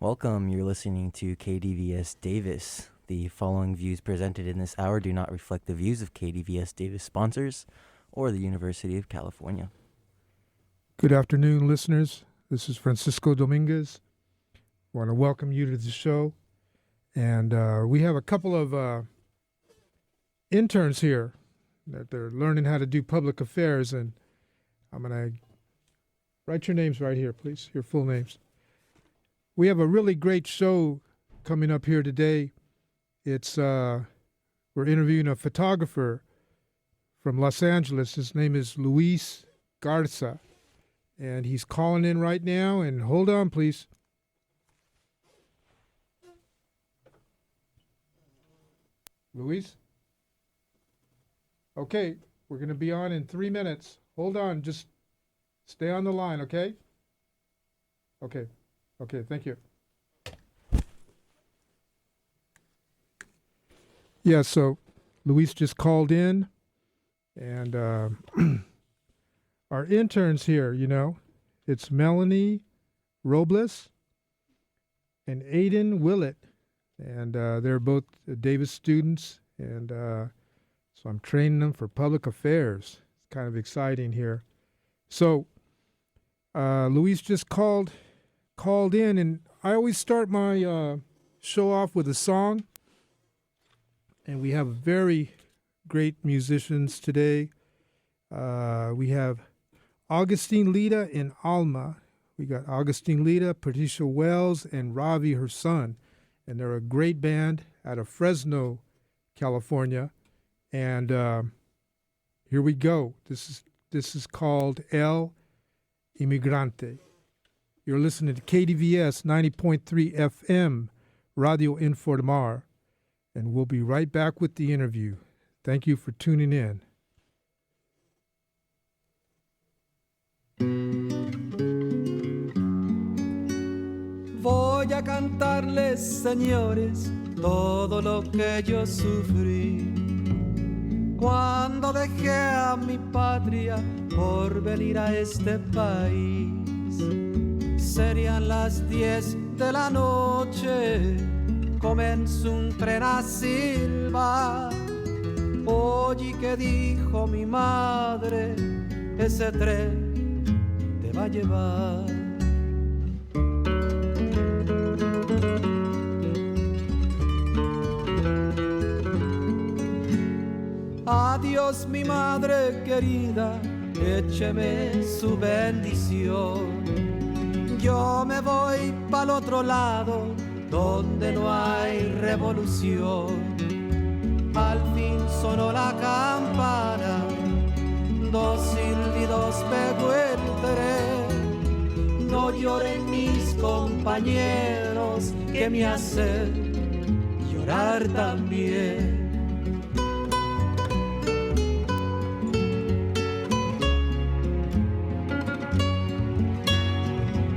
Welcome. You're listening to KDVS Davis. The following views presented in this hour do not reflect the views of KDVS Davis sponsors or the University of California. Good afternoon, listeners. This is Franciso Dominguez. I want to welcome you to the show. And we have a couple of interns here that they're learning how to do public affairs. And I'm going to write your names right here, please, your full names. We have a really great show coming up here today. It's we're interviewing a photographer from Los Angeles. His name is Luis Garza, and he's calling in right now. And hold on, please. Luis? Okay, we're going to be on in 3 minutes. Hold on, just stay on the line, okay? Okay, thank you. Yeah, so Luis just called in, and our interns here, it's Melanie Robles and Aiden Willett, and they're both Davis students, and so I'm training them for public affairs. It's kind of exciting here. So Luis just called in, and I always start my show off with a song, and we have very great musicians today. We have Augustine Lita in Alma. We got Augustine Lita, Patricia Wells, and Ravi, her son, and they're a great band out of Fresno, California. And here we go. This is called El Inmigrante. You're listening to KDVS 90.3 FM, Radio Infomar, and we'll be right back with the interview. Thank you for tuning in. Voy a cantarles, señores, todo lo que yo sufrí cuando dejé a mi patria por venir a este país. Serían las 10 de la noche, comenzó un tren a silbar. Oye, ¿qué dijo mi madre? Ese tren te va a llevar. Adiós, mi madre querida, écheme su bendición. Yo me voy pa'l otro lado, donde no hay revolución. Al fin sonó la campana, 2 silbidos pegó el tren. No lloren mis compañeros, que me hacen llorar también.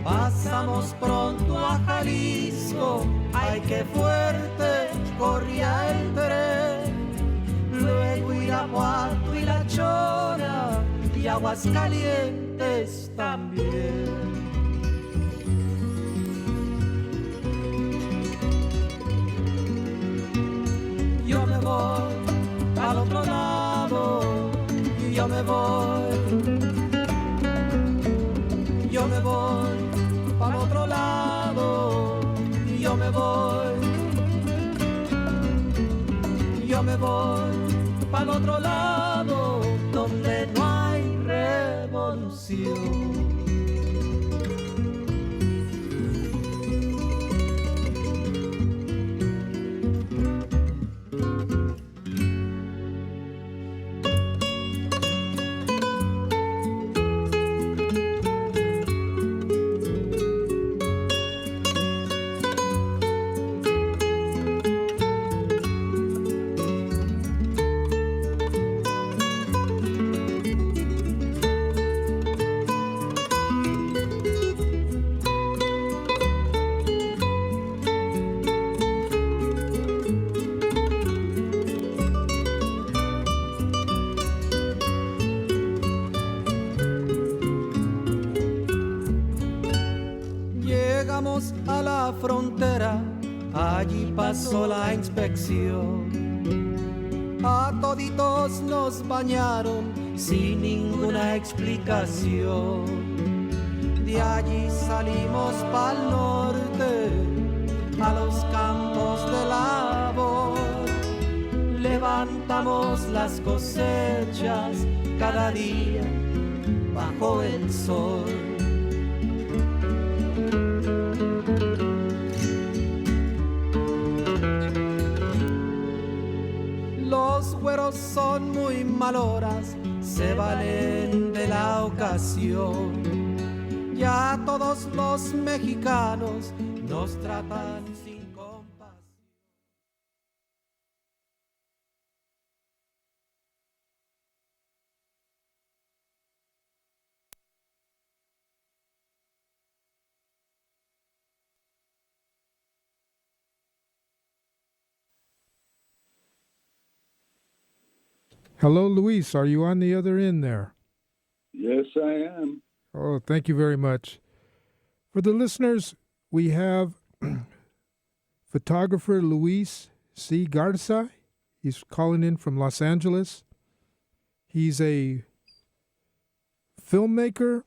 Pasamos pronto a Jalisco, ay qué fuerte corría el tren. Luego Irapuato y La Chona y Aguascalientes también. Yo me voy al otro lado, yo me voy al otro lado, yo me voy al otro lado, donde no hay revolución. Llegamos a la frontera, allí pasó la inspección. A toditos nos bañaron sin ninguna explicación. De allí salimos pa'l norte, a los campos de labor. Levantamos las cosechas cada día bajo el sol. Los güeros son muy maloras, se valen de la ocasión. Ya todos los mexicanos nos tratan sin compasión. Hello, Luis. Are you on the other end there? Yes, I am. Oh, thank you very much. For the listeners, we have photographer Luis C. Garza. He's calling in from Los Angeles. He's a filmmaker,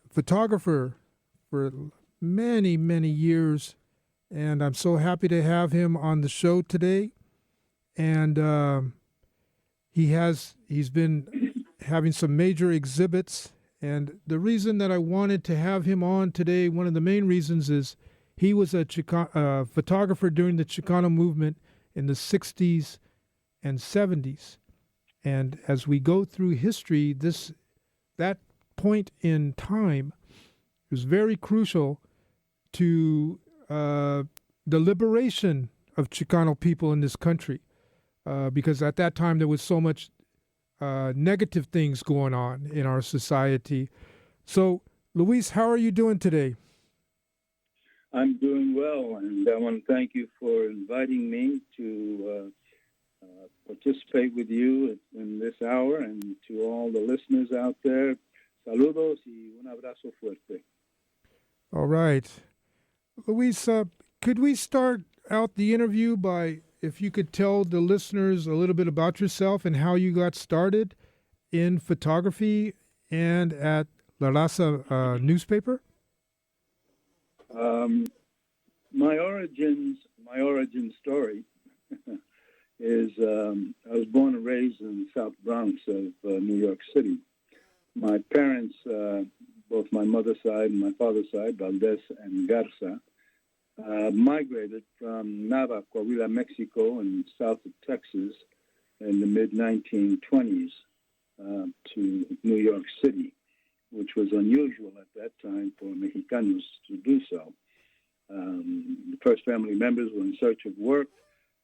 photographer for many, many years, and I'm so happy to have him on the show today. And he's been having some major exhibits. And the reason that I wanted to have him on today, one of the main reasons is he was a photographer during the Chicano movement in the 60s and 70s. And as we go through history, that point in time was very crucial to the liberation of Chicano people in this country. Because at that time there was so much negative things going on in our society. So, Luis, how are you doing today? I'm doing well, and I want to thank you for inviting me to participate with you in this hour, and to all the listeners out there, saludos y un abrazo fuerte. All right. Luis, could we start out the interview by, if you could tell the listeners a little bit about yourself and how you got started in photography and at La Raza newspaper? My origin story is I was born and raised in the South Bronx of New York City. My parents, both my mother's side and my father's side, Valdez and Garza, migrated from Nava, Coahuila, Mexico, and south of Texas in the mid-1920s to New York City, which was unusual at that time for Mexicanos to do so. The first family members were in search of work,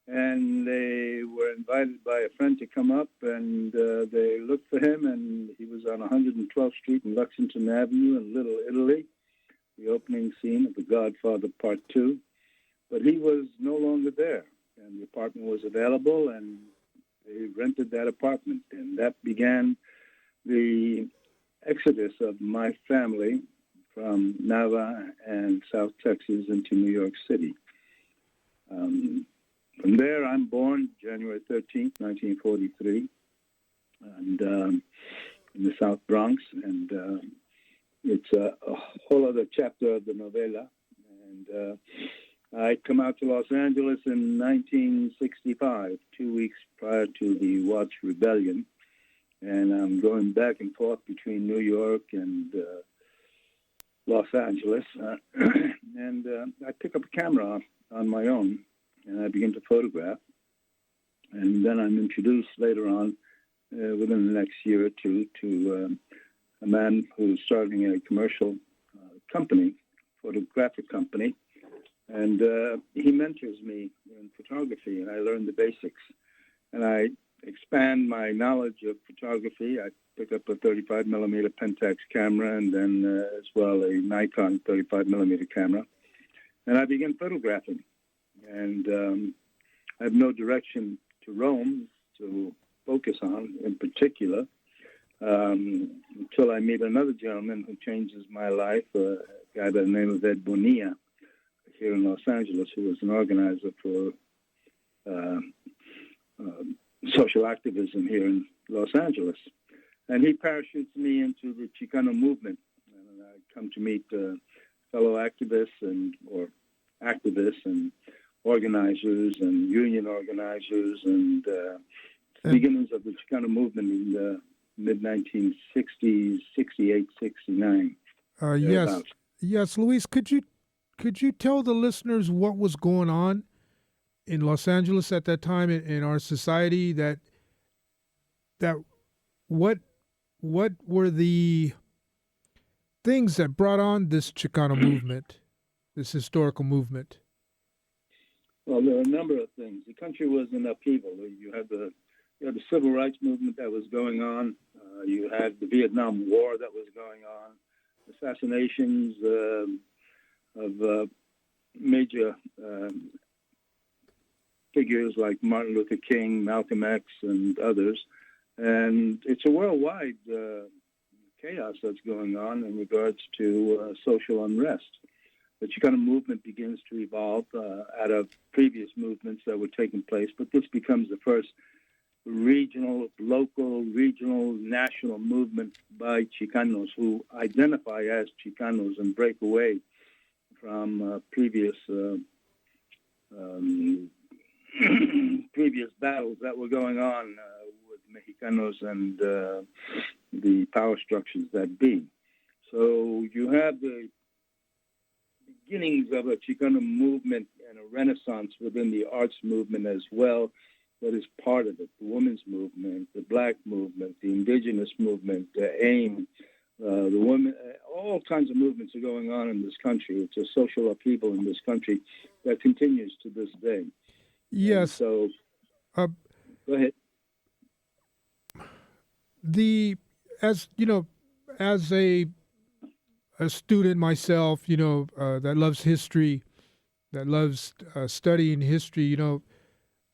and they were invited by a friend to come up, and they looked for him, and he was on 112th Street and Lexington Avenue in Little Italy, the opening scene of The Godfather Part 2. But he was no longer there, and the apartment was available, and they rented that apartment. And that began the exodus of my family from Nava and South Texas into New York City. From there, I'm born January 13th, 1943, and in the South Bronx, and it's a whole other chapter of the novela. And I come out to Los Angeles in 1965, 2 weeks prior to the Watts Rebellion, and I'm going back and forth between New York and Los Angeles, and I pick up a camera on my own, and I begin to photograph. And then I'm introduced later on, within the next year or two, to a man who's starting a commercial company, photographic company, and he mentors me in photography, and I learn the basics. And I expand my knowledge of photography. I pick up a 35 millimeter Pentax camera, and then as well a Nikon 35 millimeter camera, and I begin photographing. And I have no direction to roam to focus on in particular until I meet another gentleman who changes my life, guy by the name of Ed Bonilla here in Los Angeles, who was an organizer for social activism here in Los Angeles. And he parachutes me into the Chicano movement. And I come to meet fellow activists or activists and organizers and union organizers and beginnings of the Chicano movement in the mid-1960s, 68, 69. Yes, Luis, could you tell the listeners what was going on in Los Angeles at that time in our society? That what were the things that brought on this Chicano movement, this historical movement? Well, there are a number of things. The country was in upheaval. You had the civil rights movement that was going on. You had the Vietnam War that was going on. Assassinations of major figures like Martin Luther King, Malcolm X, and others. And it's a worldwide chaos that's going on in regards to social unrest. The Chicano movement begins to evolve out of previous movements that were taking place, but this becomes the first regional, national movement by Chicanos who identify as Chicanos and break away from previous battles that were going on with Mexicanos and the power structures that be. So you have the beginnings of a Chicano movement and a renaissance within the arts movement as well that is part of it. The women's movement, the black movement, the indigenous movement, the AIM, the women, all kinds of movements are going on in this country. It's a social upheaval in this country that continues to this day. Yes. And so, go ahead. As a student myself, that loves history, that loves studying history,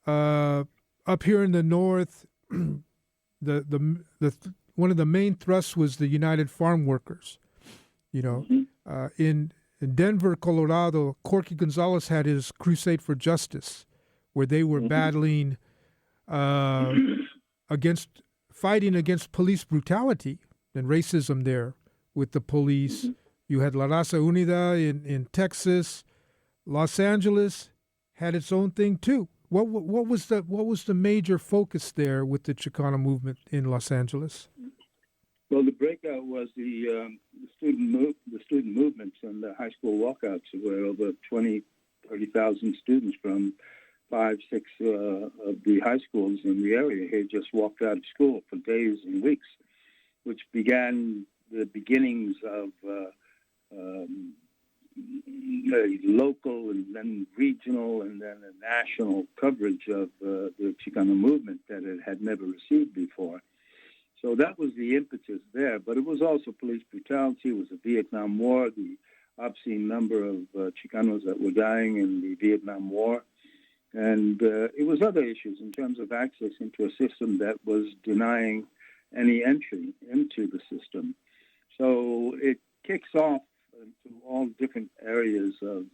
up here in the north, the one of the main thrusts was the United Farm Workers. In Denver, Colorado, Corky Gonzalez had his Crusade for Justice, where they were battling fighting against police brutality and racism there with the police. You had La Raza Unida in Texas. Los Angeles had its own thing too. What was the major focus there with the Chicano movement in Los Angeles? Well, the breakout was the student movements and the high school walkouts, where over 30,000 students from 5, 6 of the high schools in the area here just walked out of school for days and weeks, which began the beginnings of local and then regional and then a national coverage of the Chicano movement that it had never received before. So that was the impetus there. But it was also police brutality. It was the Vietnam War, the obscene number of Chicanos that were dying in the Vietnam War. And it was other issues in terms of access into a system that was denying any entry into the system. So it kicks off into all different areas of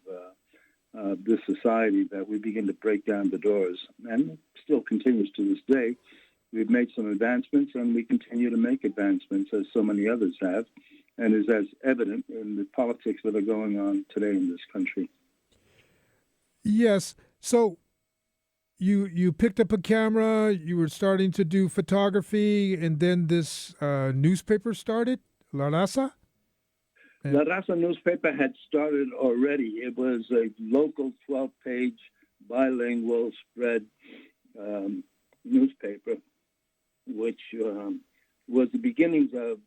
this society that we begin to break down the doors, and it still continues to this day. We've made some advancements, and we continue to make advancements, as so many others have, and is as evident in the politics that are going on today in this country. Yes. So you picked up a camera, you were starting to do photography, and then this newspaper started, La Raza? La Raza newspaper had started already. It was a local 12-page bilingual spread newspaper, which was the beginnings of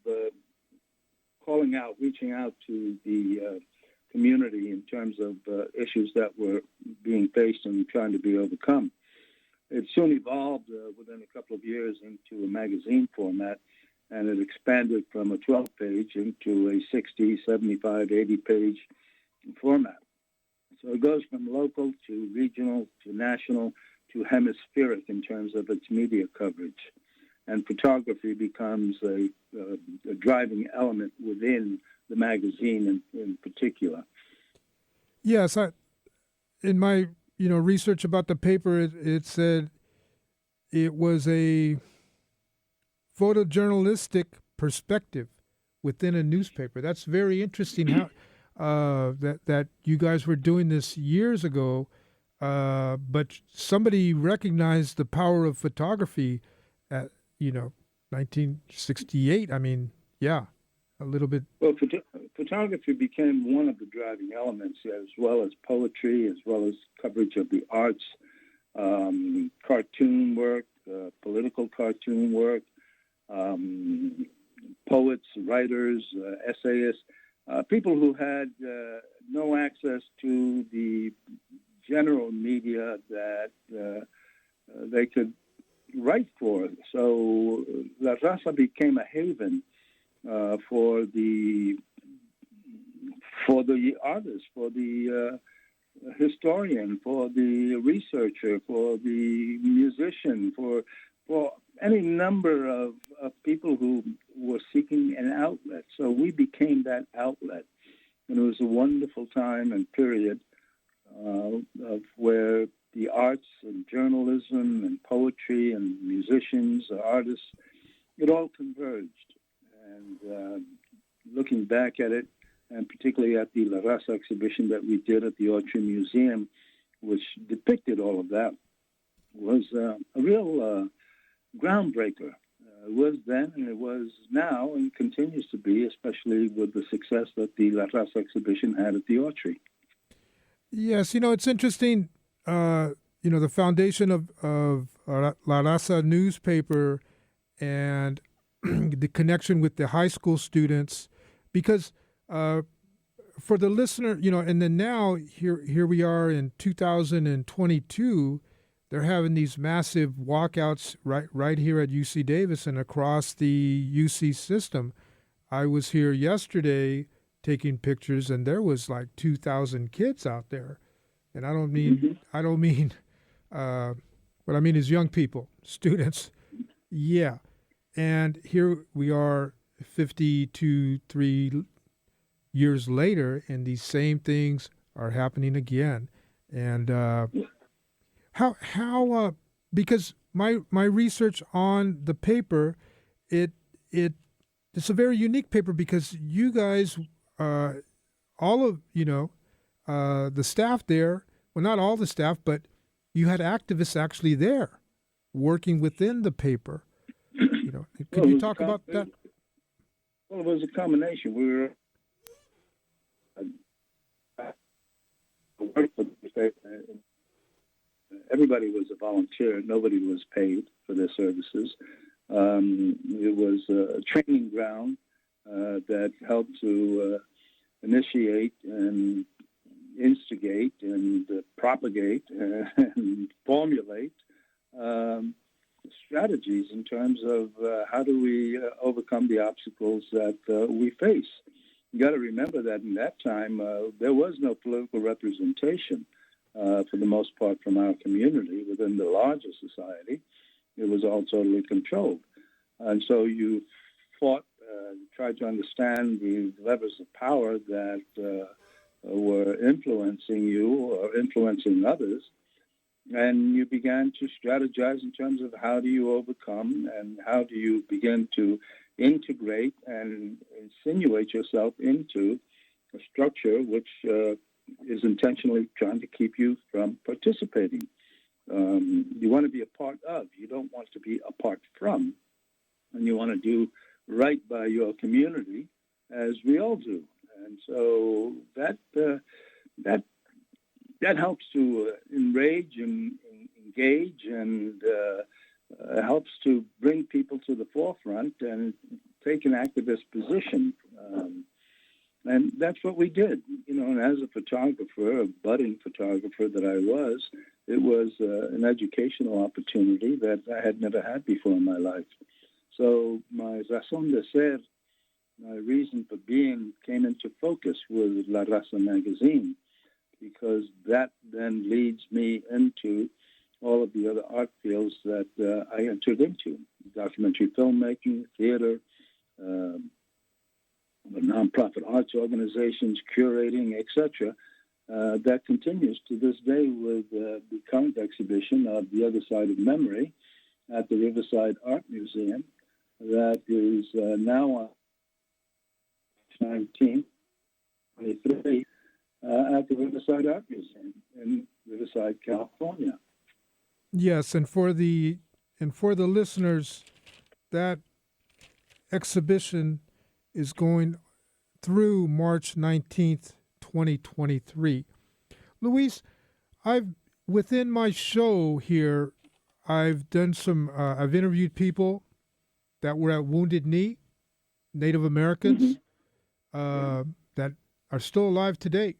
reaching out to the community in terms of issues that were being faced and trying to be overcome. It soon evolved within a couple of years into a magazine format, and it expanded from a 12-page into a 60, 75, 80-page format. So it goes from local to regional to national to hemispheric in terms of its media coverage. And photography becomes a driving element within the magazine in particular. Yes, in my research about the paper, it said it was a photojournalistic perspective within a newspaper. That's very interesting. How that you guys were doing this years ago, but somebody recognized the power of photography at 1968. I mean, yeah, a little bit. Well, photography became one of the driving elements, as well as poetry, as well as coverage of the arts, cartoon work, political cartoon work, poets, writers, essayists, people who had no access to the general media that they could write for. So La Raza became a haven for the artist, for the historian, for the researcher, for the musician, for any number of people who were seeking an outlet. So we became that outlet. And it was a wonderful time and period of where the arts and journalism and poetry and musicians, artists, it all converged. And looking back at it, and particularly at the La Raza exhibition that we did at the Autry Museum, which depicted all of that, was a real groundbreaker. It was then, and it was now, and continues to be, especially with the success that the La Raza exhibition had at the Autry. Yes, it's interesting. The foundation of La Raza newspaper and the connection with the high school students, because for the listener, and then now here we are in 2022. They're having these massive walkouts right here at UC Davis and across the UC system. I was here yesterday taking pictures, and there was like 2,000 kids out there. And I don't mean what I mean is young people, students. Yeah. And here we are 3 years later, and these same things are happening again. And how because my research on the paper, it's a very unique paper because you guys, all of the staff there, well, not all the staff, but you had activists actually there working within the paper. Could you talk about that? Well, it was a combination. We were everybody was a volunteer. Nobody was paid for their services. It was a training ground that helped to initiate and instigate and propagate and formulate strategies in terms of how do we overcome the obstacles that we face. You got to remember that in that time, there was no political representation for the most part from our community within the larger society. It was all totally controlled. And so you fought, tried to understand the levers of power that were influencing you or influencing others. And you began to strategize in terms of how do you overcome and how do you begin to integrate and insinuate yourself into a structure which is intentionally trying to keep you from participating. You want to be a part of. You don't want to be apart from. And you want to do right by your community, as we all do. And so that helps to enrage and engage and helps to bring people to the forefront and take an activist position. And that's what we did. And as a photographer, a budding photographer that I was, it was an educational opportunity that I had never had before in my life. So my raison de ser, my reason for being, came into focus with La Raza magazine, because that then leads me into all of the other art fields that I entered into: documentary filmmaking, theater, nonprofit arts organizations, curating, etc. That continues to this day with the current exhibition of The Other Side of Memory at the Riverside Art Museum that is now on 1923 at the Riverside Art Museum in Riverside, California. Yes, and for the listeners, that exhibition is going through March 19th, 2023. Luis, within my show here, I've done I've interviewed people that were at Wounded Knee, Native Americans, that are still alive today,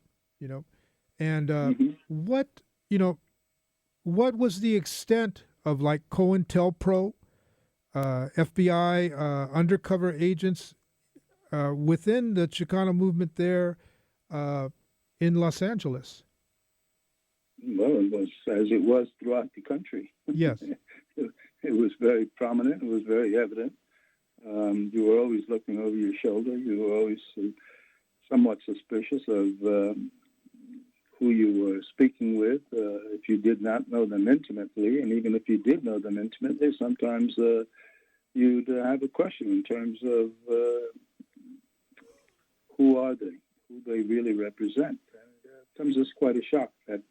and what was the extent of like COINTELPRO, FBI, undercover agents within the Chicano movement there in Los Angeles? Well, it was as it was throughout the country. Yes. It was very prominent. It was very evident. You were always looking over your shoulder. You were always somewhat suspicious of who you were speaking with, if you did not know them intimately. And even if you did know them intimately, sometimes you'd have a question in terms of who are they, who they really represent. And it comes as quite a shock that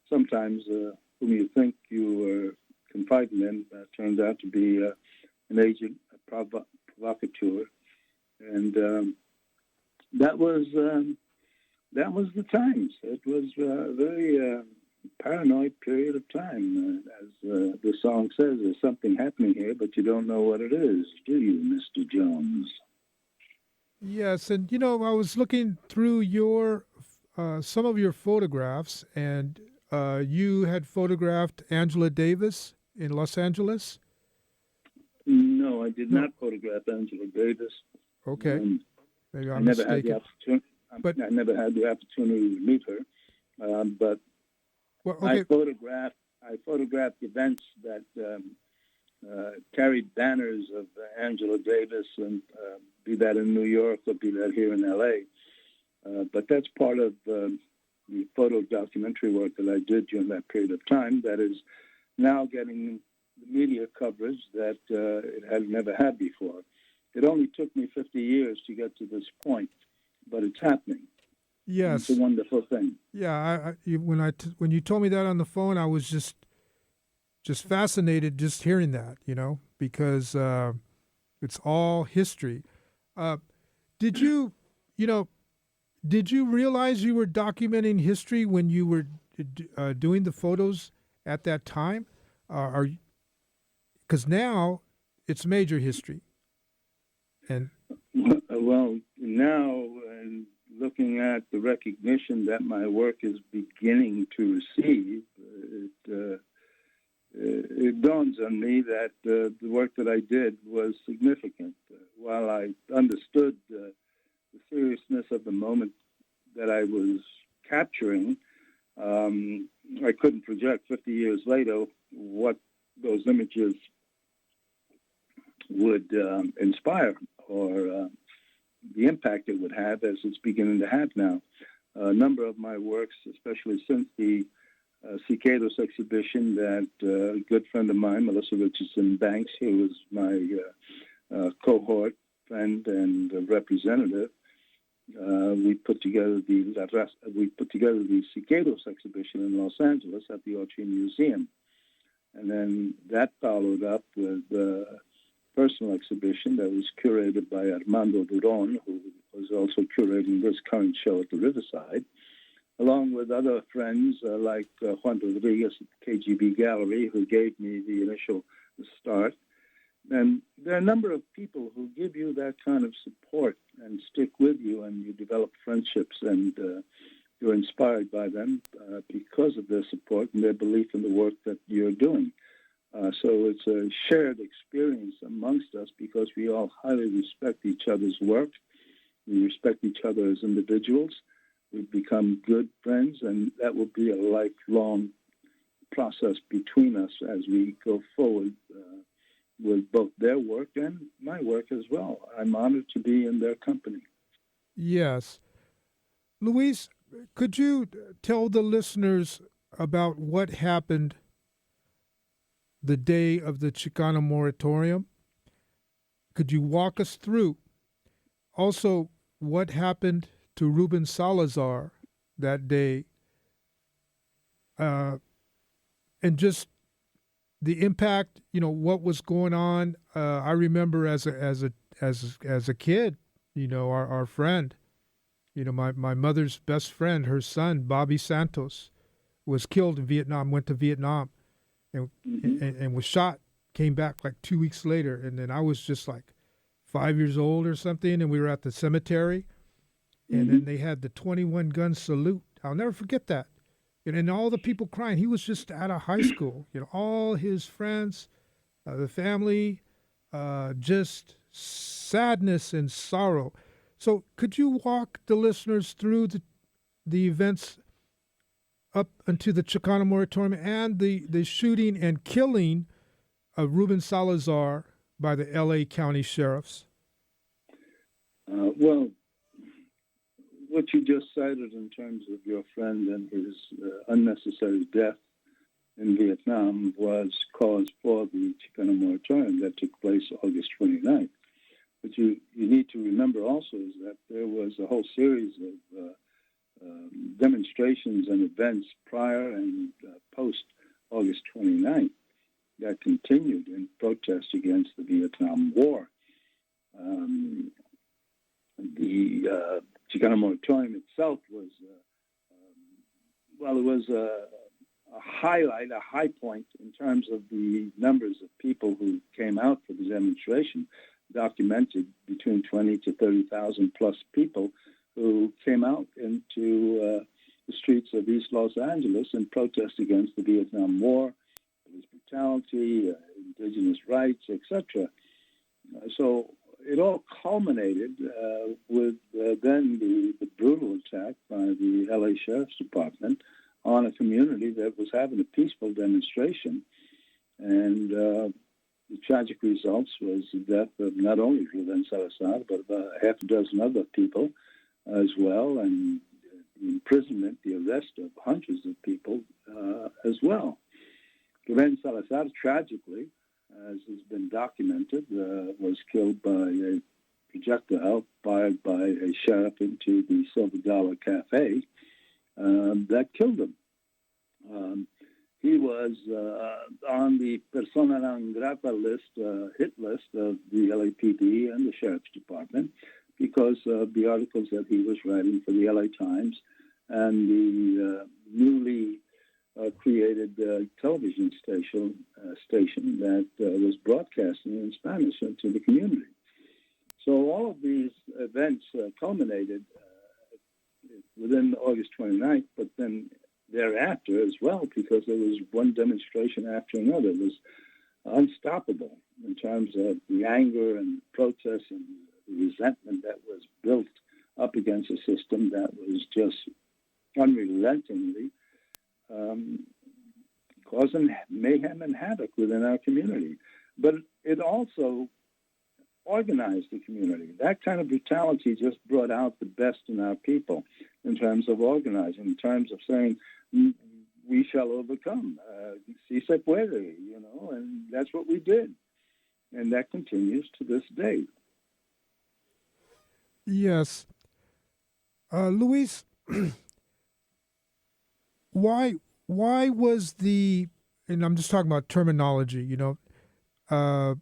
sometimes whom you think you were confiding in turns out to be an agent, a provocateur. And that was the times. It was a very paranoid period of time. As the song says, there's something happening here, but you don't know what it is, do you, Mr. Jones? Yes, and I was looking through your some of your photographs, and you had photographed Angela Davis in Los Angeles. No, I did not photograph Angela Davis. Okay, maybe I'm I never mistaken. had the opportunity. I never had the opportunity to meet her, but well, okay. I photographed events that carried banners of Angela Davis, and be that in New York or be that here in L.A. But that's part of the photo documentary work that I did during that period of time that is now getting the media coverage that it had never had before. It only took me 50 years to get to this point, but it's happening. Yes, it's a wonderful thing. Yeah, when you told me that on the phone, I was just fascinated just hearing that, because it's all history. Did you realize you were documenting history when you were doing the photos at that time? Because now it's major history. And well, now looking at the recognition that my work is beginning to receive, it dawns on me that the work that I did was significant. While I understood the seriousness of the moment that I was capturing, I couldn't project 50 years later what those images would inspire or the impact it would have as it's beginning to have now. A number of my works, especially since the Cicados exhibition that a good friend of mine, Melissa Richardson Banks, who was my cohort, friend, and representative, we put together the Cicados exhibition in Los Angeles at the Autry Museum. And then that followed up with a personal exhibition that was curated by Armando Duron, who was also curating this current show at the Riverside, along with other friends like Juan Rodriguez at the KGB Gallery, who gave me the initial start. And there are a number of people who give you that kind of support and stick with you, and you develop friendships, and you're inspired by them because of their support and their belief in the work that you're doing. So it's a shared experience amongst us because we all highly respect each other's work. We respect each other as individuals. We've become good friends, and that will be a lifelong process between us as we go forward with both their work and my work as well. I'm honored to be in their company. Yes. Luis, could you tell the listeners about what happened the day of the Chicano moratorium? Could you walk us through also what happened to Ruben Salazar that day, uh, and just the impact? What was going on. I remember as a kid, our friend, my mother's best friend, her son Bobby Santos, was killed in Vietnam. Went to Vietnam, and and was shot. Came back like 2 weeks later, and then I was just like 5 years old or something, and we were at the cemetery, and then they had the 21 gun salute. I'll never forget that. And all the people crying. He was just out of high school. All his friends, the family, just sadness and sorrow. So could you walk the listeners through the events up until the Chicano moratorium and the shooting and killing of Ruben Salazar by the L.A. County sheriffs? Well, what you just cited in terms of your friend and his unnecessary death in Vietnam was cause for the Chicano moratorium that took place August 29th. But you need to remember also is that there was a whole series of demonstrations and events prior and post August 29th that continued in protest against the Vietnam War. The Chicano moratorium itself was, it was a highlight, a high point in terms of the numbers of people who came out for the demonstration, documented between 20 to 30,000 plus people who came out into the streets of East Los Angeles in protest against the Vietnam War, police brutality, indigenous rights, etc. So it all culminated with then the brutal attack by the LA Sheriff's Department on a community that was having a peaceful demonstration. And the tragic results was the death of not only Ruben Salazar, but about half a dozen other people as well, and the imprisonment, the arrest of hundreds of people as well. Ruben Salazar, tragically, as has been documented, was killed by a projectile fired by a sheriff into the Silver Dollar Cafe that killed him. He was on the persona non grata list, hit list of the LAPD and the Sheriff's Department because of the articles that he was writing for the LA Times and the newly created television station that was broadcasting in Spanish to the community. So all of these events culminated within August 29th, but then thereafter as well, because there was one demonstration after another. It was unstoppable in terms of the anger and protests and the resentment that was built up against a system that was just unrelentingly causing mayhem and havoc within our community. But it also organized the community. That kind of brutality just brought out the best in our people in terms of organizing, in terms of saying, we shall overcome. Si se puede, and that's what we did. And that continues to this day. Yes. Luis, why was and I'm just talking about terminology, a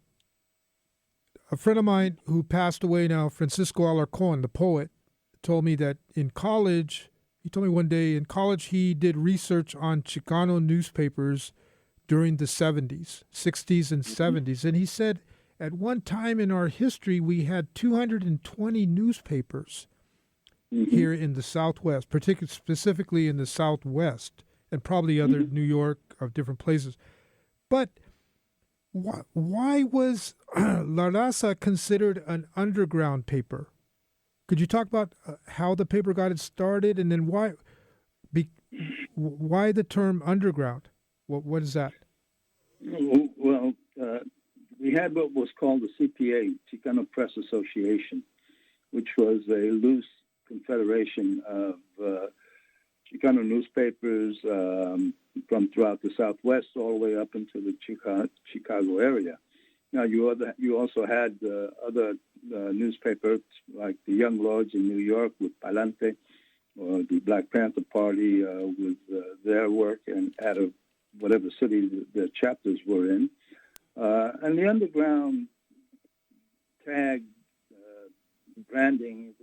friend of mine who passed away now, Francisco Alarcon, the poet, told me that in college, he told me one day in college he did research on Chicano newspapers during the 70s, 60s and 70s. And he said at one time in our history, we had 220 newspapers here in the Southwest, particularly specifically in the Southwest, and probably other New York of different places. But why was La Raza considered an underground paper? Could you talk about how the paper got it started, and then why the term underground? What is that? Well, we had what was called the CPA, Chicano Press Association, which was a loose confederation of Chicano newspapers from throughout the Southwest all the way up into the Chicago area. Now, you also had other newspapers like the Young Lords in New York with Palante, or the Black Panther Party with their work and out of whatever city the chapters were in. And the underground tag branding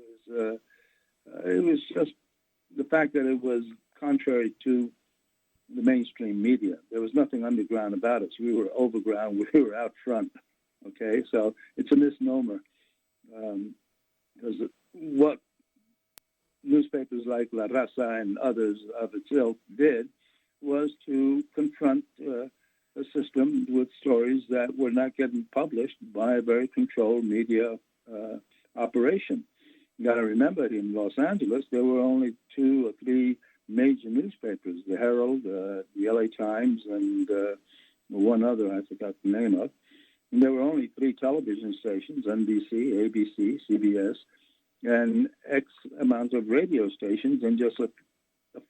it was just the fact that it was contrary to the mainstream media. There was nothing underground about us. We were overground. We were out front. Okay, so it's a misnomer because what newspapers like La Raza and others of its ilk did was to confront a system with stories that were not getting published by a very controlled media operation. You got to remember, in Los Angeles, there were only 2 or 3 major newspapers: the Herald, the LA Times, and one other I forgot the name of. And there were only 3 television stations: NBC, ABC, CBS, and X amount of radio stations, and just a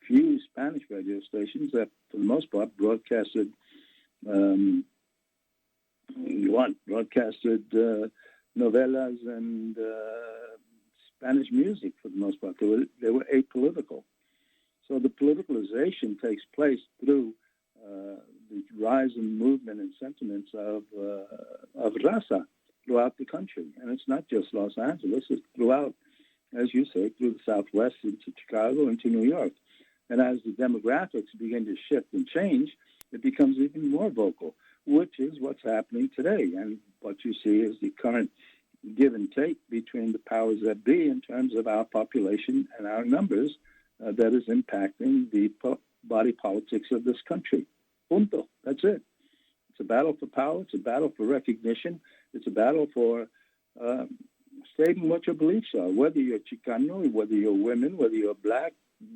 few Spanish radio stations that, for the most part, broadcasted novellas and Spanish music for the most part. They were apolitical. So the politicalization takes place through the rise in movement and sentiments of Raza throughout the country. And it's not just Los Angeles, it's throughout, as you say, through the Southwest into Chicago, into New York. And as the demographics begin to shift and change, it becomes even more vocal, which is what's happening today. And what you see is the current give and take between the powers that be in terms of our population and our numbers that is impacting the body politics of this country. Punto. That's it. It's a battle for power. It's a battle for recognition. It's a battle for stating what your beliefs are, whether you're Chicano, whether you're women, whether you're black,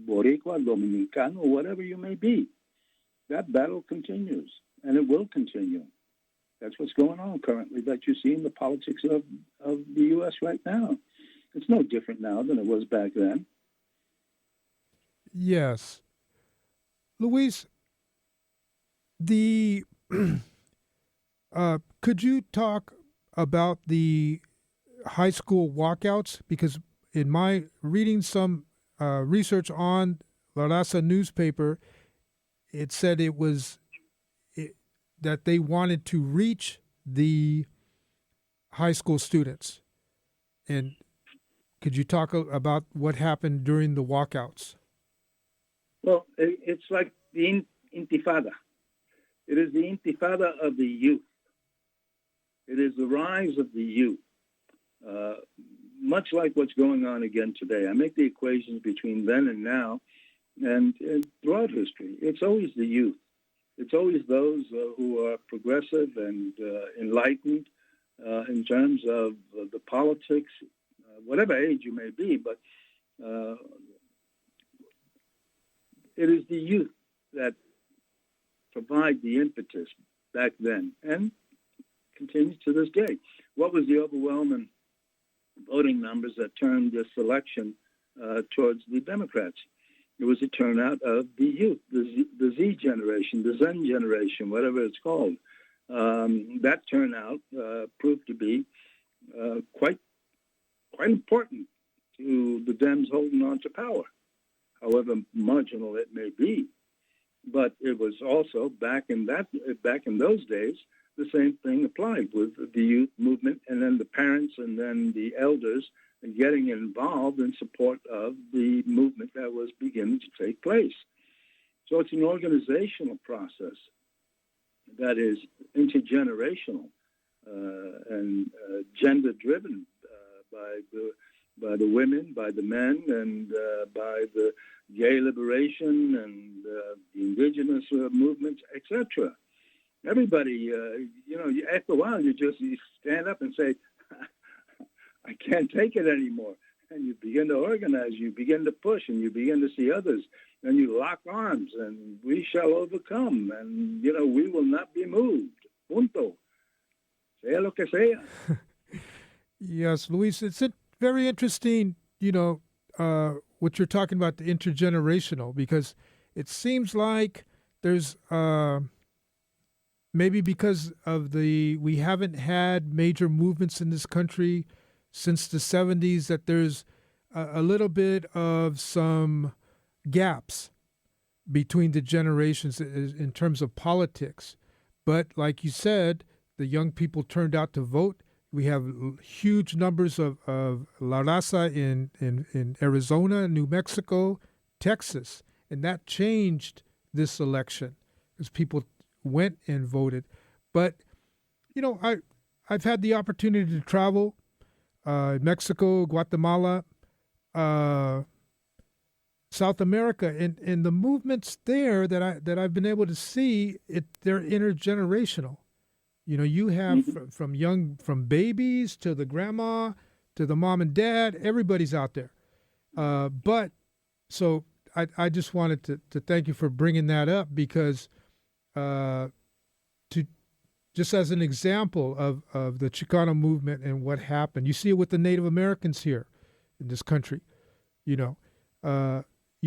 Boricua, Dominicano, whatever you may be. That battle continues, and it will continue. That's what's going on currently that you see in the politics of the U.S. right now. It's no different now than it was back then. Yes. Luis, could you talk about the high school walkouts? Because in my reading some research on La Raza newspaper, it said that they wanted to reach the high school students. And could you talk about what happened during the walkouts? Well, it's like the intifada. It is the intifada of the youth. It is the rise of the youth. Much like what's going on again today. I make the equations between then and now, and throughout history. It's always the youth. It's always those who are progressive and enlightened in terms of the politics, whatever age you may be, but it is the youth that provide the impetus back then and continues to this day. What was the overwhelming voting numbers that turned this election towards the Democrats? It was a turnout of the youth, the Z generation, the Zen generation, whatever it's called. That turnout proved to be quite important to the Dems holding on to power, however marginal it may be. But it was also back in those days, the same thing applied with the youth movement, and then the parents and then the elders getting involved in support of the movement that was beginning to take place. So it's an organizational process that is intergenerational and gender-driven by the women, by the men, and by the gay liberation and the indigenous movements, etc. Everybody, after a while, you stand up and say, I can't take it anymore. And you begin to organize, you begin to push, and you begin to see others, and you lock arms, and we shall overcome, and, we will not be moved. Punto. Sea lo que sea. Yes, Luis, it's very interesting, what you're talking about, the intergenerational, because it seems like there's maybe because of we haven't had major movements in this country since the 70s, that there's a little bit of some gaps between the generations in terms of politics. But like you said, the young people turned out to vote. We have huge numbers of La Raza in Arizona, New Mexico, Texas. And that changed this election because people went and voted. But, I've had the opportunity to travel Mexico, Guatemala, South America, and the movements there that I've been able to see, they're intergenerational. You have from babies to the grandma to the mom and dad, everybody's out there. But so I just wanted to thank you for bringing that up, because to just as an example of the Chicano movement and what happened, you see it with the Native Americans here in this country. You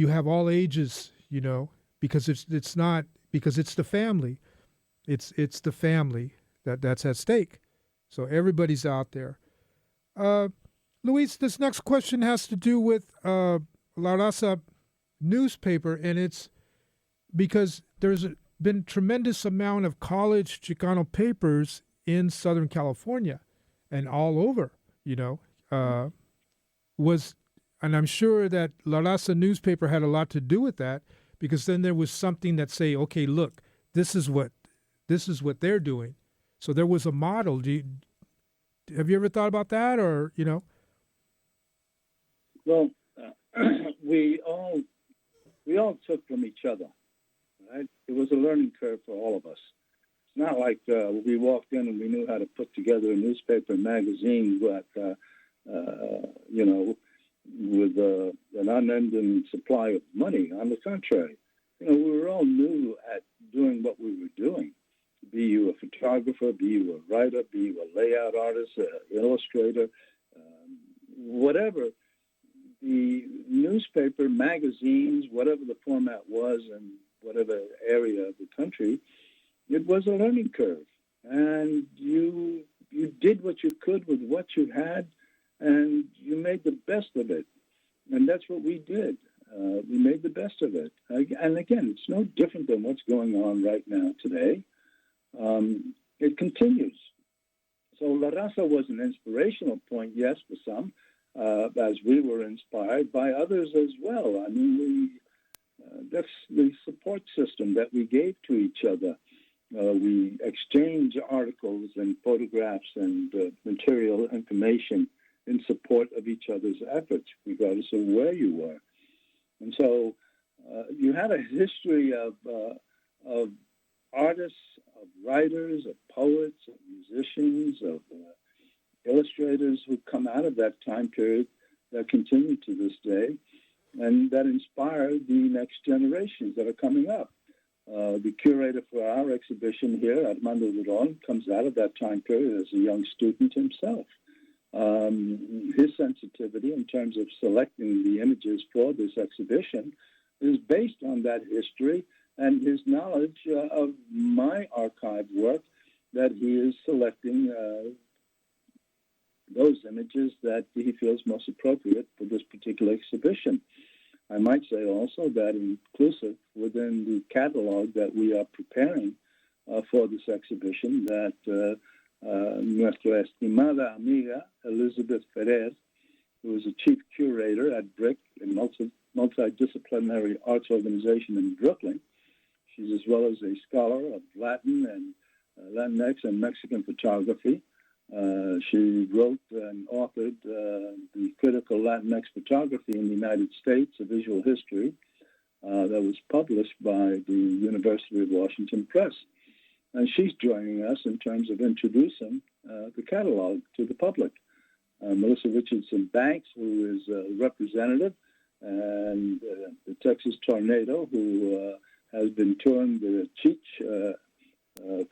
have all ages, because it's not, because it's the family. It's the family that's at stake. So everybody's out there. Luis, this next question has to do with La Raza newspaper, and it's because there's been tremendous amount of college Chicano papers in Southern California and all over, and I'm sure that La Raza newspaper had a lot to do with that, because then there was something that say, okay, look, this is what they're doing. So there was a model. Have you ever thought about that, or Well, we all took from each other, right? It was a learning curve for all of us. It's not like we walked in and we knew how to put together a newspaper and magazine, but with an unending supply of money. On the contrary, we were all new at doing what we were doing. Be you a photographer, be you a writer, be you a layout artist, an illustrator, whatever. The newspaper, magazines, whatever the format was in whatever area of the country, it was a learning curve. And you did what you could with what you had, and you made the best of it. And that's what we did. We made the best of it. And again, it's no different than what's going on right now today. It continues. So La Raza was an inspirational point, yes, for some, as we were inspired by others as well. I mean, that's the support system that we gave to each other. We exchange articles and photographs and material information in support of each other's efforts, regardless of where you were. And so you had a history of artists, of writers, of poets, of musicians, of illustrators who come out of that time period that continue to this day and that inspire the next generations that are coming up. The curator for our exhibition here, Armando Duron, comes out of that time period as a young student himself. His sensitivity in terms of selecting the images for this exhibition is based on that history and his knowledge of my archived work, that he is selecting those images that he feels most appropriate for this particular exhibition. I might say also that inclusive within the catalog that we are preparing for this exhibition, that nuestra estimada amiga Elizabeth Ferrer, who is a chief curator at BRIC, a multidisciplinary arts organization in Brooklyn. She's as well as a scholar of Latin and Latinx and Mexican photography. She wrote and authored the Critical Latinx Photography in the United States, a visual history that was published by the University of Washington Press. And she's joining us in terms of introducing the catalog to the public. Melissa Richardson Banks, who is a representative, and the Texas Tornado, who has been touring the Cheech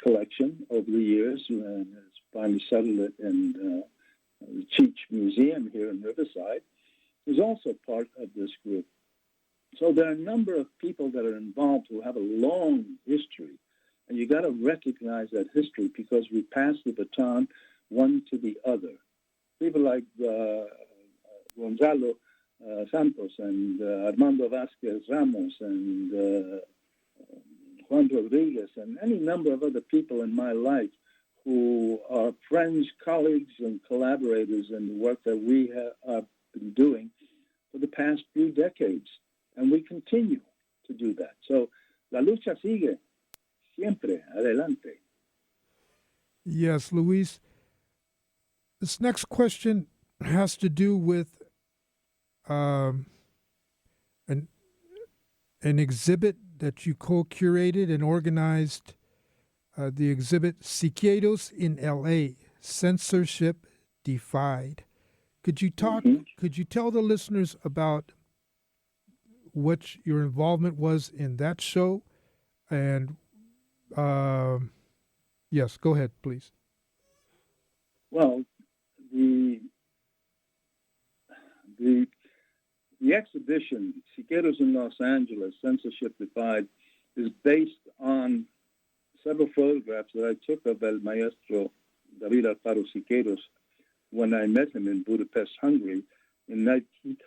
collection over the years and has finally settled it in the Cheech Museum here in Riverside. who's also part of this group. So there are a number of people that are involved who have a long history, and you got to recognize that history because we pass the baton one to the other. People like Gonzalo Santos and Armando Vasquez Ramos and Juan Rodriguez and any number of other people in my life who are friends, colleagues, and collaborators in the work that we have been doing for the past few decades. And we continue to do that. So, la lucha sigue siempre adelante. Yes, Luis. This next question has to do with an exhibit that you co-curated and organized, the exhibit Siqueiros in L.A., Censorship Defied. Could you talk? Mm-hmm. Could you tell the listeners about what your involvement was in that show? And yes, go ahead, please. Well, the exhibition, Siqueiros in Los Angeles, Censorship Defied, is based on several photographs that I took of El Maestro David Alfaro Siqueiros when I met him in Budapest, Hungary, in 19...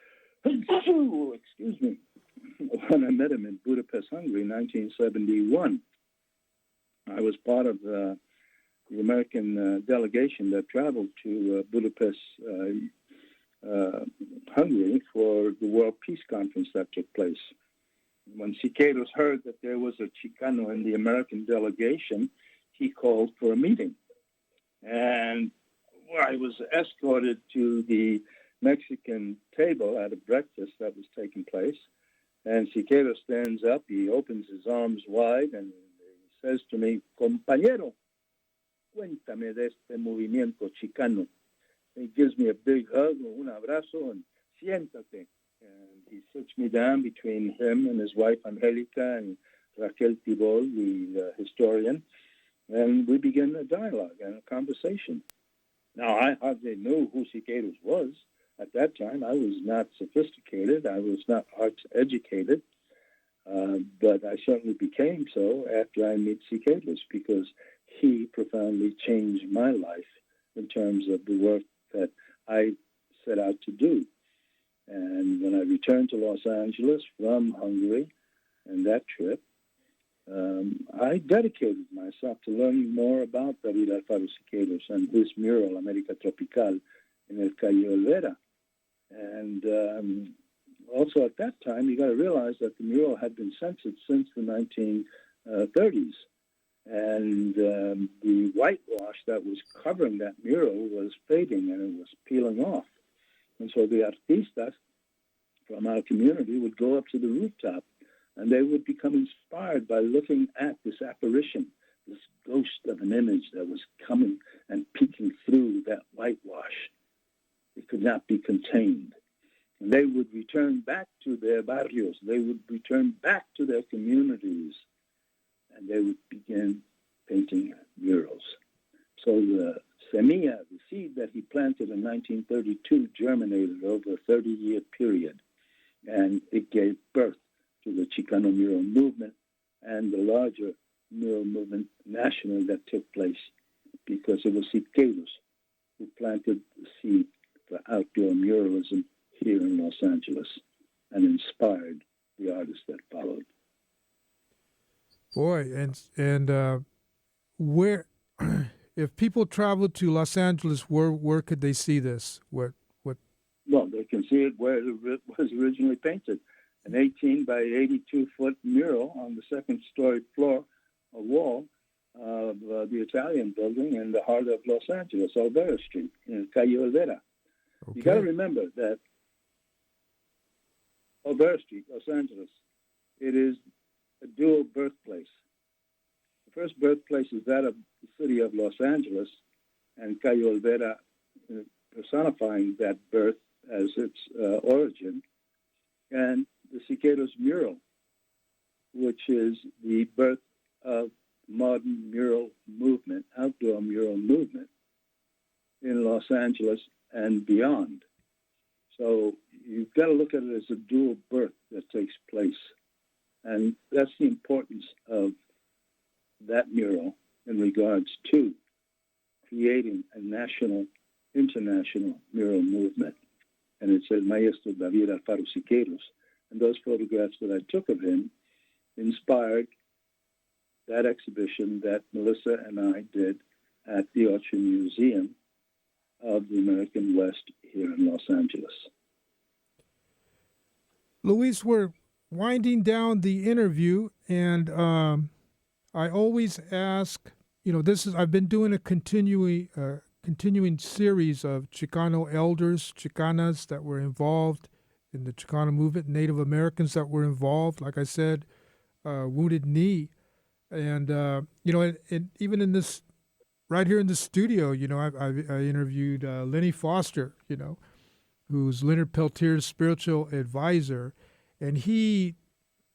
excuse me. When I met him in Budapest, Hungary, in 1971. I was part of the American delegation that traveled to Budapest, Hungary, for the World Peace Conference that took place. When Siqueiros heard that there was a Chicano in the American delegation, he called for a meeting. And I was escorted to the Mexican table at a breakfast that was taking place. And Siqueiros stands up, he opens his arms wide, and he says to me, "Compañero, cuéntame de este movimiento chicano." He gives me a big hug, un abrazo, and siéntate. And he sits me down between him and his wife, Angelica, and Raquel Tibol, the historian, and we begin a dialogue and a conversation. Now, I hardly knew who Siqueiros was. At that time, I was not sophisticated. I was not arts educated. But I certainly became so after I met Siqueiros because he profoundly changed my life in terms of the work that I set out to do. And when I returned to Los Angeles from Hungary and that trip, I dedicated myself to learning more about David Alfaro Siqueiros and his mural, América Tropical, in El Calle Olvera. And also at that time, you got to realize that the mural had been censored since the 1930s. And the whitewash that was covering that mural was fading and it was peeling off. And so the artistas from our community would go up to the rooftop and they would become inspired by looking at this apparition, this ghost of an image that was coming and peeking through that whitewash. It could not be contained. And they would return back to their barrios. They would return back to their communities. And they would begin painting murals. So the semilla, the seed that he planted in 1932, germinated over a 30-year period. And it gave birth to the Chicano mural movement and the larger mural movement nationally that took place because it was Siqueiros who planted the seed for outdoor muralism here in Los Angeles and inspired the artists that followed. Boy, and where, if people travel to Los Angeles, where could they see this? What? Well, they can see it where it was originally painted, an 18 by 82-foot mural on the second-story floor, a wall of the Italian building in the heart of Los Angeles, Olvera Street, in Calle Olvera. Okay. You got to remember that Olvera Street, Los Angeles, it is a dual birthplace. The first birthplace is that of the city of Los Angeles, and Calle Olvera personifying that birth as its origin, and the Siqueiros mural, which is the birth of modern mural movement, outdoor mural movement in Los Angeles and beyond. So you've got to look at it as a dual birth that takes place. And that's the importance of that mural in regards to creating a national, international mural movement. And it's El Maestro David Alfaro Siqueiros. And those photographs that I took of him inspired that exhibition that Melissa and I did at the Ocho Museum of the American West here in Los Angeles. Luis, we're winding down the interview, and I always ask, I've been doing a continuing series of Chicano elders, Chicanas that were involved in the Chicano movement, Native Americans that were involved, like I said, Wounded Knee. And, and even in this, right here in the studio, I interviewed Lenny Foster, who's Leonard Peltier's spiritual advisor. And he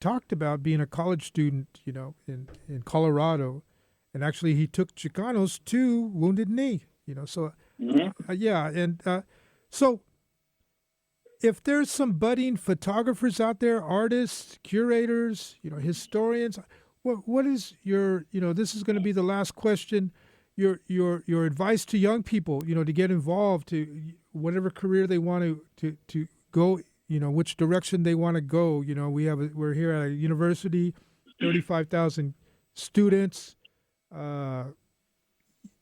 talked about being a college student, in Colorado. And actually he took Chicanos to Wounded Knee, so, yeah. And so if there's some budding photographers out there, artists, curators, historians, what is your, this is going to be the last question, your advice to young people, to get involved, to whatever career they want to go, which direction they want to go. We're here at a university, 35,000 students.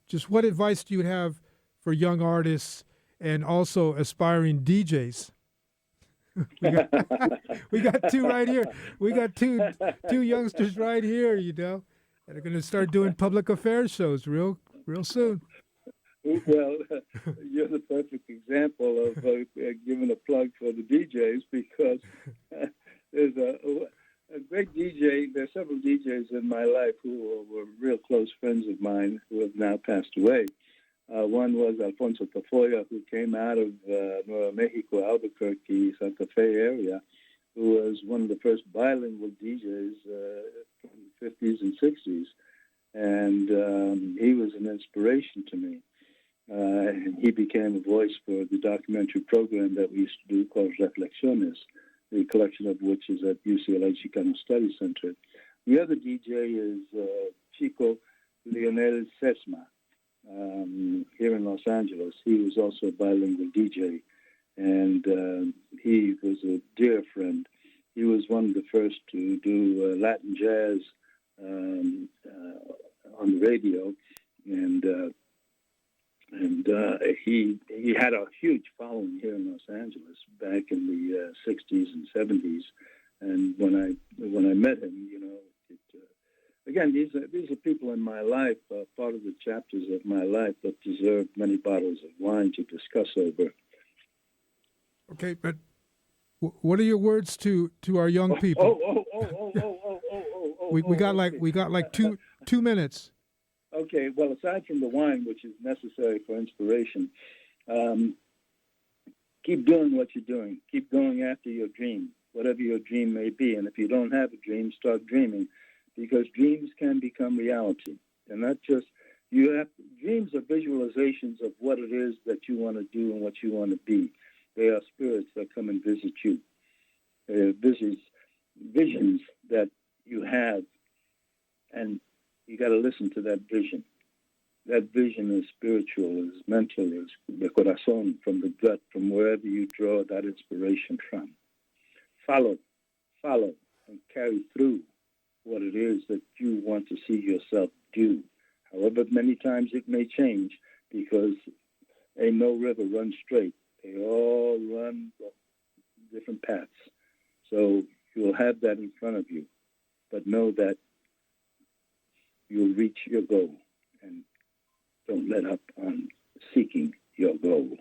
Just what advice do you have for young artists and also aspiring DJs? we got two right here. We got two youngsters right here, that are going to start doing public affairs shows real soon. Well, you're the perfect example of giving a plug for the DJs, because there's a great DJ. There's several DJs in my life who were real close friends of mine who have now passed away. One was Alfonso Tafoya, who came out of Nueva Mexico, Albuquerque, Santa Fe area, who was one of the first bilingual DJs from the 50s and 60s. And he was an inspiration to me. And he became a voice for the documentary program that we used to do called Reflexiones, the collection of which is at UCLA Chicano Study Center. The other DJ is Chico Leonel Sesma, here in Los Angeles. He was also a bilingual DJ, and he was a dear friend. He was one of the first to do Latin jazz on the radio, and he had a huge following here in Los Angeles back in the 60s and 70s. And when I met him, again, these are people in my life, part of the chapters of my life that deserve many bottles of wine to discuss over. Okay, but what are your words to our young people? We got like two minutes. Okay, well, aside from the wine, which is necessary for inspiration, keep doing what you're doing. Keep going after your dream, whatever your dream may be. And if you don't have a dream, start dreaming, because dreams can become reality. And not just, dreams are visualizations of what it is that you want to do and what you want to be. They are spirits that come and visit you. Visions that you have, and you got to listen to that vision. That vision is spiritual, is mental, is the corazón, from the gut, from wherever you draw that inspiration from. Follow, and carry through what it is that you want to see yourself do. However many times it may change, because ain't no river runs straight. They all run different paths. So you'll have that in front of you, but know that you'll reach your goal, and don't let up on seeking your goal.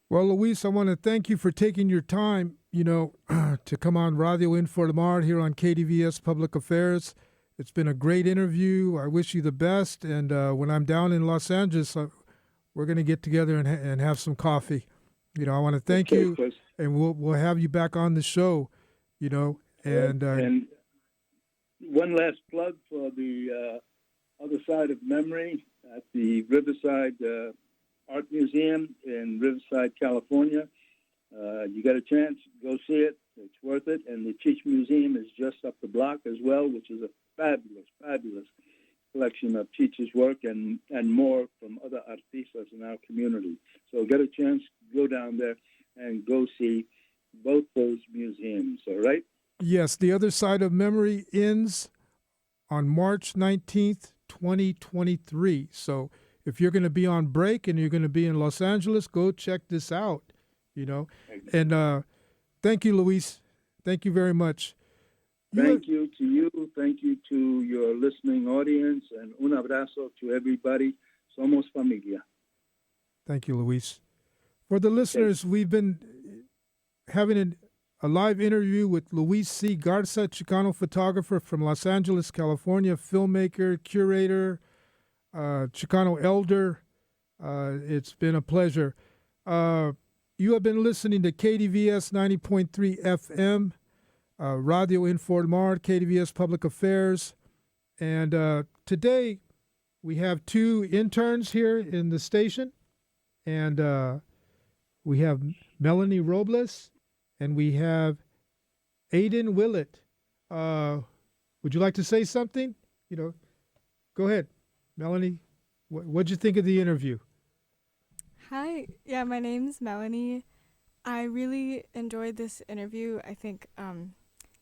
Well, Luis, I want to thank you for taking your time, to come on Radio Infomar here on KDVS Public Affairs. It's been a great interview. I wish you the best. And when I'm down in Los Angeles, we're going to get together and have some coffee. I want to thank you, Chris. And we'll have you back on the show, And one last plug for the Other Side of Memory at the Riverside Art Museum in Riverside, California. You got a chance, go see it. It's worth it. And the Cheech Museum is just up the block as well, which is a fabulous, fabulous collection of Cheech's work and more from other artistas in our community. So get a chance, go down there and go see both those museums, all right? Yes, The Other Side of Memory ends on March 19th, 2023. So if you're going to be on break and you're going to be in Los Angeles, go check this out, you know. And thank you, Luis. Thank you very much. Thank you to you. Thank you to your listening audience. And un abrazo to everybody. Somos familia. Thank you, Luis. For the listeners, we've been having a live interview with Luis C. Garza, Chicano photographer from Los Angeles, California, filmmaker, curator, Chicano elder. It's been a pleasure. You have been listening to KDVS 90.3 FM, Radio Infomar, KDVS Public Affairs. And today we have two interns here in the station. And we have Melanie Robles and we have Aiden Willett. Would you like to say something? You know, go ahead, Melanie. What'd you think of the interview? Hi. Yeah, my name's Melanie. I really enjoyed this interview. I think,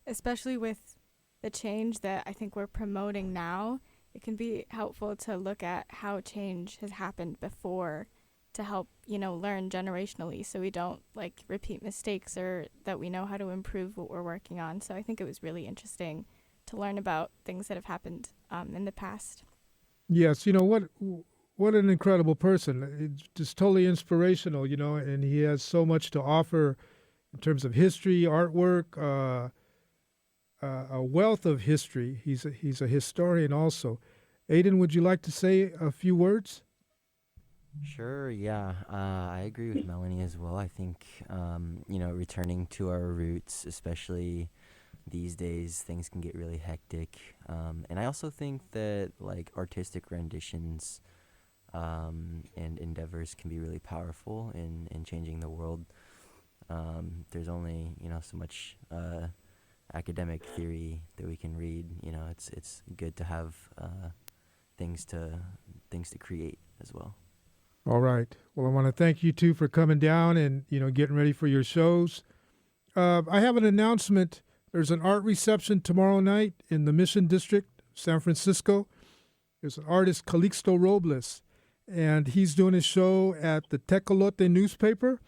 especially with the change that I think we're promoting now, it can be helpful to look at how change has happened before to help, learn generationally so we don't repeat mistakes, or that we know how to improve what we're working on. So I think it was really interesting to learn about things that have happened in the past. Yes, what an incredible person. It's just totally inspirational, and he has so much to offer in terms of history, artwork, a wealth of history. He's a historian also. Aiden, would you like to say a few words? Sure, yeah. I agree with Melanie as well. I think, returning to our roots, especially these days, things can get really hectic. And I also think that, artistic renditions and endeavors can be really powerful in changing the world. There's only, so much academic theory that we can read. It's good to have things to create as well. All right. Well, I want to thank you two for coming down and, getting ready for your shows. I have an announcement. There's an art reception tomorrow night in the Mission District, San Francisco. There's an artist, Calixto Robles, and he's doing a show at the Tecolote newspaper.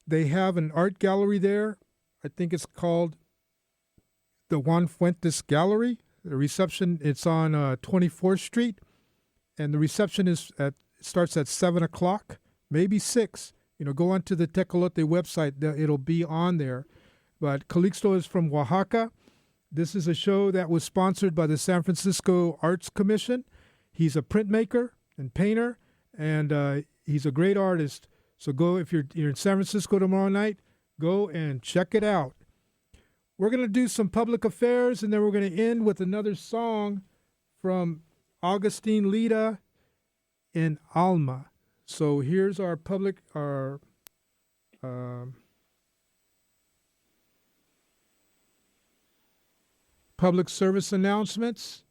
They have an art gallery there. I think it's called the Juan Fuentes Gallery. The reception, it's on 24th Street, and the reception starts at 7 o'clock, maybe 6. Go onto the Tecolote website. It'll be on there. But Calixto is from Oaxaca. This is a show that was sponsored by the San Francisco Arts Commission. He's a printmaker and painter, and he's a great artist. So go, if you're in San Francisco tomorrow night, go and check it out. We're going to do some public affairs, and then we're going to end with another song from Augustine Lida in Alma. So here's our public service announcements.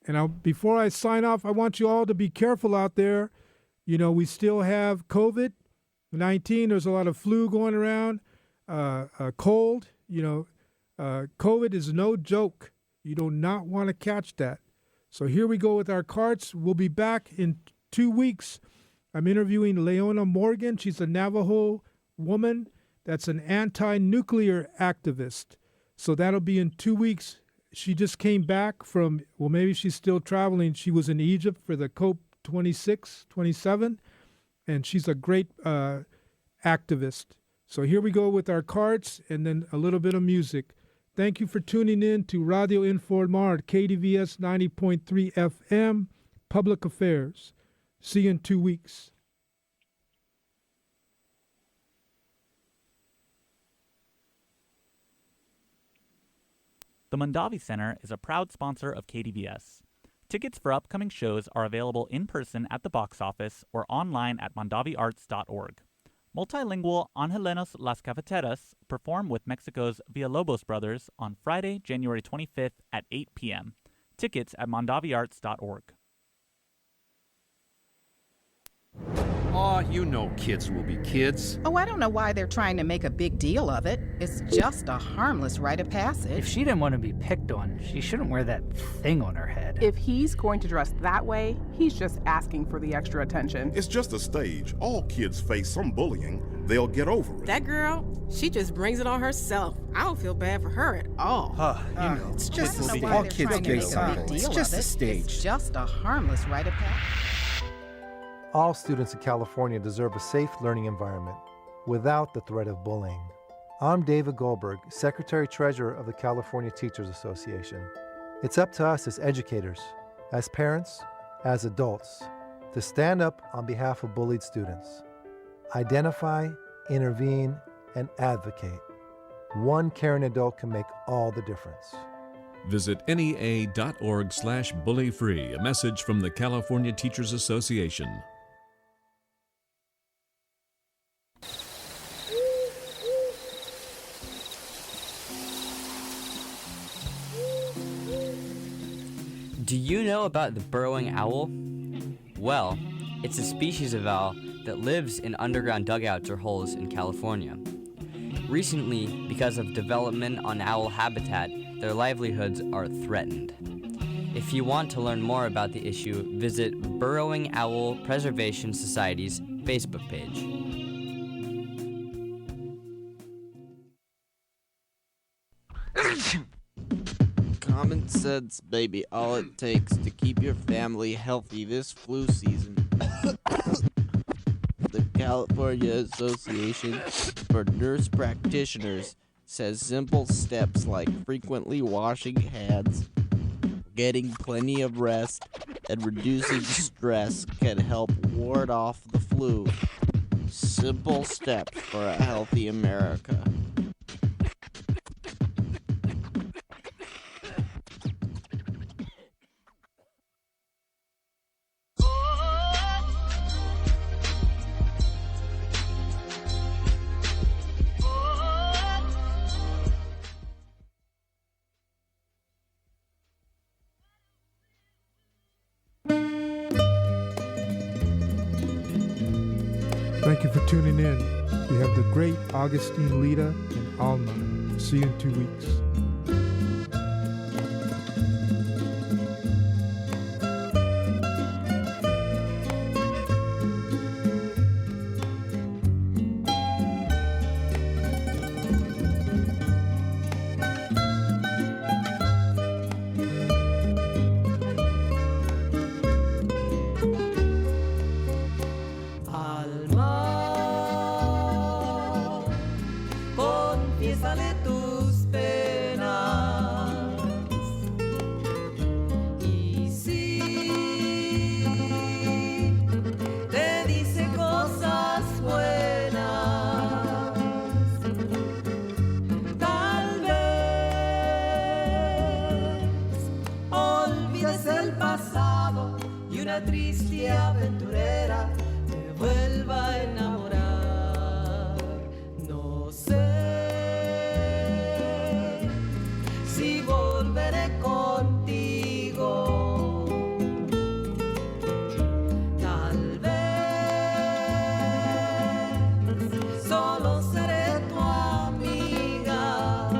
And before I sign off, I want you all to be careful out there. We still have COVID-19. There's a lot of flu going around, cold. COVID is no joke. You do not want to catch that. So here we go with our cards. We'll be back in 2 weeks. I'm interviewing Leona Morgan. She's a Navajo woman that's an anti-nuclear activist. So that'll be in 2 weeks. She just came back from, maybe she's still traveling. She was in Egypt for the COP 26, 27, and she's a great activist. So here we go with our cards and then a little bit of music. Thank you for tuning in to Radio Infomar, KDVS 90.3 FM, Public Affairs. See you in 2 weeks. The Mondavi Center is a proud sponsor of KDVS. Tickets for upcoming shows are available in person at the box office or online at mondaviarts.org. Multilingual Angelenos Las Cafeteras perform with Mexico's Villalobos Brothers on Friday, January 25th at 8 p.m. Tickets at mondaviarts.org. Aw, you know kids will be kids. Oh, I don't know why they're trying to make a big deal of it. It's just a harmless rite of passage. If she didn't want to be picked on, she shouldn't wear that thing on her head. If he's going to dress that way, he's just asking for the extra attention. It's just a stage. All kids face some bullying. They'll get over it. That girl, she just brings it on herself. I don't feel bad for her at all. It's just I don't know all why they're kids trying to get make a some. big deal It's just of a it. stage. It's just a harmless rite of passage. All students in California deserve a safe learning environment without the threat of bullying. I'm David Goldberg, Secretary-Treasurer of the California Teachers Association. It's up to us as educators, as parents, as adults, to stand up on behalf of bullied students. Identify, intervene, and advocate. One caring adult can make all the difference. Visit NEA.org/bullyfree, a message from the California Teachers Association. Do you know about the burrowing owl? Well, it's a species of owl that lives in underground dugouts or holes in California. Recently, because of development on owl habitat, their livelihoods are threatened. If you want to learn more about the issue, visit Burrowing Owl Preservation Society's Facebook page. Common sense, baby. All it takes to keep your family healthy this flu season. The California Association for Nurse Practitioners says simple steps like frequently washing hands, getting plenty of rest, and reducing stress can help ward off the flu. Simple steps for a healthy America. Thank you for tuning in. We have the great Augustine Lita and Alma. See you in 2 weeks. Confiésale tus penas. Y si te dice cosas buenas, tal vez olvides el pasado y una triste aventurera te vuelva a enamorar. No sé si volveré contigo, tal vez solo seré tu amiga.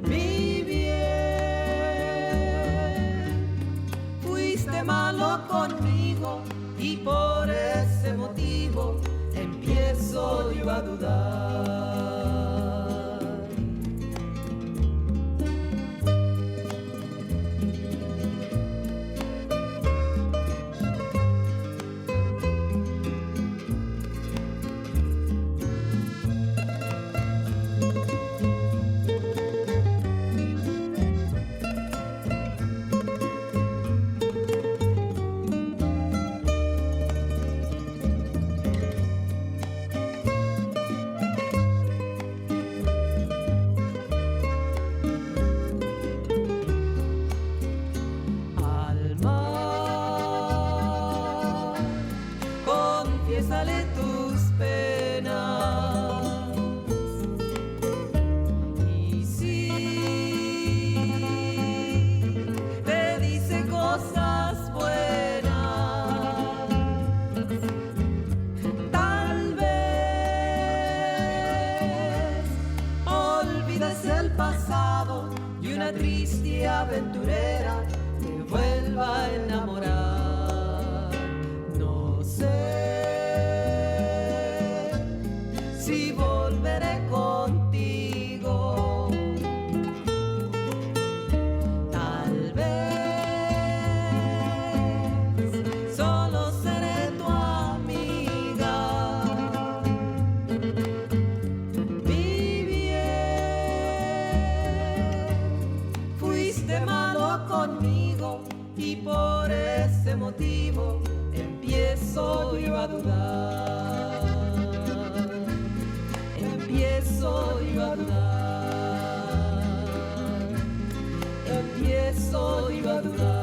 Mi bien, fuiste malo conmigo y por ese motivo empiezo yo a dudar. pasado y una triste aventurera me vuelva a enamorar. No sé si volveré contigo. Tal vez solo seré tu amiga. Mi bien, fuiste malo conmigo y por ese motivo empiezo yo a dudar. Empiezo yo a dudar. Empiezo yo a dudar.